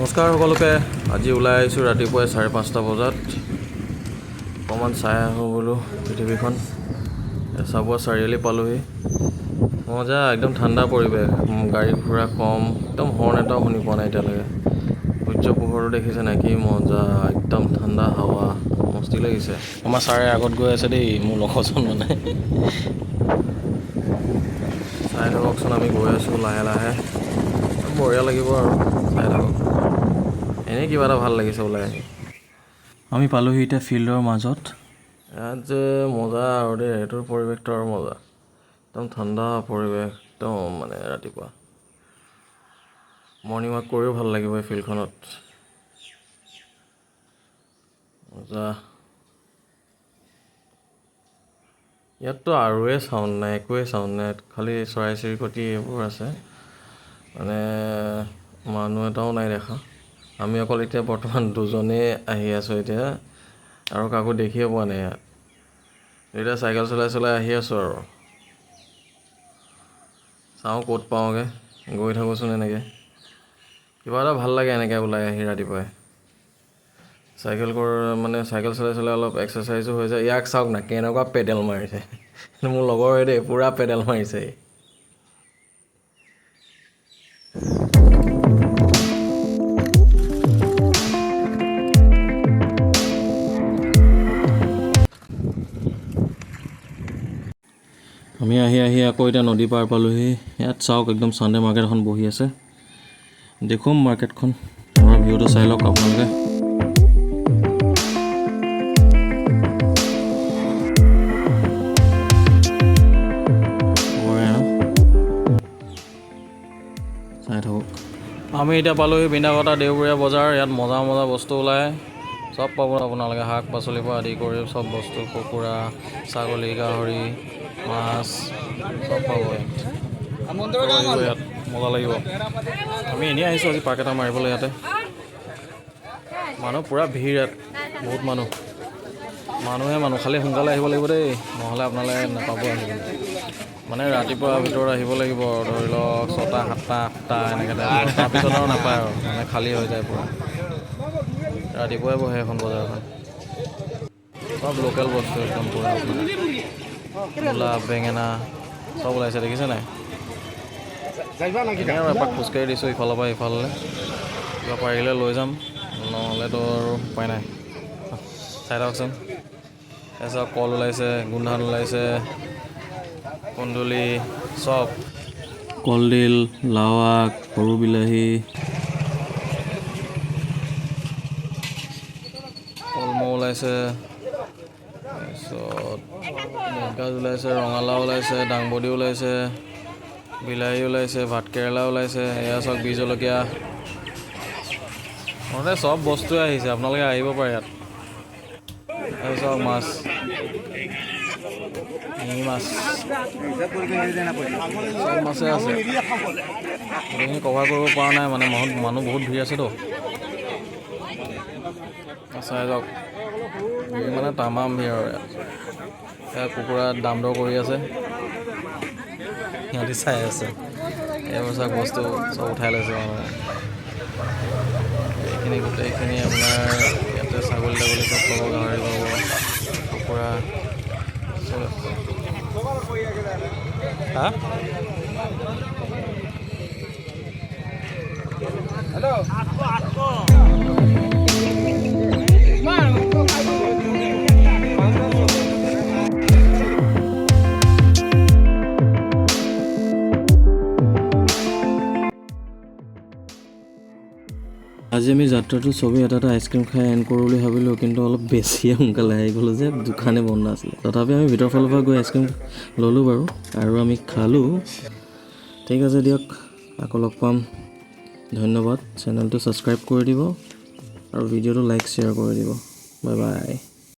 নমস্কাৰ সকলোকে। আজি ওলাই আহিছোঁ ৰাতিপুৱাই 5:30 বজাত। অকণমান চাই আহোঁ বোলো পৃথিৱীখন। চাবুৱা চাৰিআলি পালোহি। মজা, একদম ঠাণ্ডা পৰিৱেশ, গাড়ী ঘোঁৰা কম, একদম হৰ্ণ এটাও শুনি পোৱা নাই এতিয়ালৈকে। সূৰ্য পোহৰটো দেখিছে নাই, কি মজা, একদম ঠাণ্ডা হাৱা, মস্তি লাগিছে। আমাৰ ছাৰে আগত গৈ আছে দেই, মোৰ লগৰজন মানে। চাই থাককচোন, আমি গৈ আছোঁ লাহে লাহে। বঢ়িয়া লাগিব আৰু চাই থাকক। এনেই কিবা এটা ভাল লাগিছে ওলাই আহি। আমি পালোহি এতিয়া ফিল্ডৰ মাজত। ইয়াত যে মজা আৰু দেই, এইটোৰ পৰিৱেশটো আৰু মজা, একদম ঠাণ্ডা পৰিৱেশ, একদম মানে ৰাতিপুৱা মৰ্ণিং ৱাক কৰিও ভাল লাগিব এই ফিল্ডখনত। মজা। ইয়াততো আৰুৱে চাউণ্ড নাই, একোৱেই চাউণ্ড নাই, খালি চৰাই চিৰিকটি এইবোৰ আছে, মানে মানুহ এটাও নাই দেখা। আমি অকল এতিয়া বৰ্তমান দুজনেই আহি আছোঁ এতিয়া, আৰু কাকো দেখিয়ে পোৱা নাই ইয়াত। এতিয়া চাইকেল চলাই চলাই আহি আছোঁ আৰু চাওঁ ক'ত পাওঁগৈ, গৈ থাকোঁচোন এনেকৈ। কিবা এটা ভাল লাগে এনেকৈ ওলাই আহি ৰাতিপুৱাই চাইকেল চলাই চলাই অলপ এক্সাৰচাইজো হৈ যায়। ইয়াক চাওক না, কেনেকুৱা পেডেল মাৰিছে। মোৰ লগৰে দেই, পূৰা পেডেল মাৰিছে। আমি আহি আহি আকৌ এতিয়া নদী পাৰ পালোহি। ইয়াত চাওক, একদম চানডে মাৰ্কেট এখন বহি আছে। দেখুৱাম মাৰ্কেটখন, আমাৰ ভিউটো চাই লওক আপোনালোকে। চাই থাকক। আমি এতিয়া পালোহি বিনাকটা দেওবৰীয়া বজাৰ। ইয়াত মজা মজা বস্তু ওলায়, চব পাব আপোনালোকে, শাক পাচলিৰ পৰা আদি কৰি চব বস্তু, কুকুৰা, ছাগলী, গাহৰি, মাছ, চব পাব ইয়াত। ইয়াত মজা লাগিব। আমি এনেই আহিছোঁ আজি পাক এটা মাৰিবলৈ। ইয়াতে মানুহ পূৰা ভিৰ, ইয়াত বহুত মানুহ, খালি সোনকালে আহিব লাগিব দেই, নহ'লে আপোনালোকে নাপাব আহিবলৈ। মানে ৰাতিপুৱা ভিতৰত আহিব লাগিব, ধৰি লওক 6টা 7টা 8টা এনেকৈ টাইম, তাৰপিছত আৰু নাপায় আৰু, মানে খালী হৈ যায় পূৰা। ৰাতিপুৱাই বহে এখন বজাৰখন, চব লোকেল বস্তু একদম পূৰা। মূলা, বেঙেনা চব ওলাইছে, দেখিছে নাই? এনেই আৰু এপাক খোজকাঢ়ি দিছোঁ ইফালৰ পৰা ইফাললৈ, কিবা পাৰিলে লৈ যাম, নহ'লেতো আৰু উপায় নাই। চাই থাককচোন, তাৰপিছত কল ওলাইছে, গোমধান ওলাইছে, কুন্দুলি, চব, কলডিল, লাও আগ, সৰু বিলাহী, কলমৌ ওলাইছে, তাৰপিছত বেতগাজ ওলাইছে, ৰঙালাও ওলাইছে, দাংবডি ওলাইছে, বিলাহী ওলাইছে, ভাতকেৰেলা ওলাইছে, এয়া চাওক বি জলকীয়া, মুঠতে চব বস্তুৱে আহিছে, আপোনালোকে আহিব পাৰে ইয়াত। তাৰপিছত মাছ, শিঙি মাছ, চব মাছে আছে। গোটেইখিনি কভাৰ কৰিব পৰা নাই, মানে মানুহ বহুত ভিৰ আছেতো। চাই যাওক, মানে তামাম ভিৰ আৰু ইয়াত কুকুৰা দাম দৰ কৰি আছে, সিহঁতি চাই আছে। এইবোৰ চাওক বস্তু চব উঠাই লৈছে মানুহে। গোটেইখিনি আপোনাৰ ইয়াতে ছাগলী তাগলী চব পাব, গাহৰি পাব, কুকুৰা চব আছে। হা? আজি আমি যাত্ৰাটো চবেই এটা আইচক্ৰীম খাই এণ্ড কৰোঁ বুলি ভাবিলোঁ, কিন্তু অলপ বেছিয়ে সোনকালে আহি গ'লোঁ যে, দোকানে বন্ধ আছিলে। তথাপি আমি ভিতৰ ফালৰ পৰা গৈ আইচক্ৰীম ল'লোঁ বাৰু, আৰু আমি খালোঁ। ঠিক আছে দিয়ক, আকৌ লগ পাম। ধন্যবাদ। চেনেলটো ছাবস্ক্ৰাইব কৰি দিব আৰু ভিডিঅ'টো লাইক শ্বেয়াৰ কৰি দিব। Bye bye.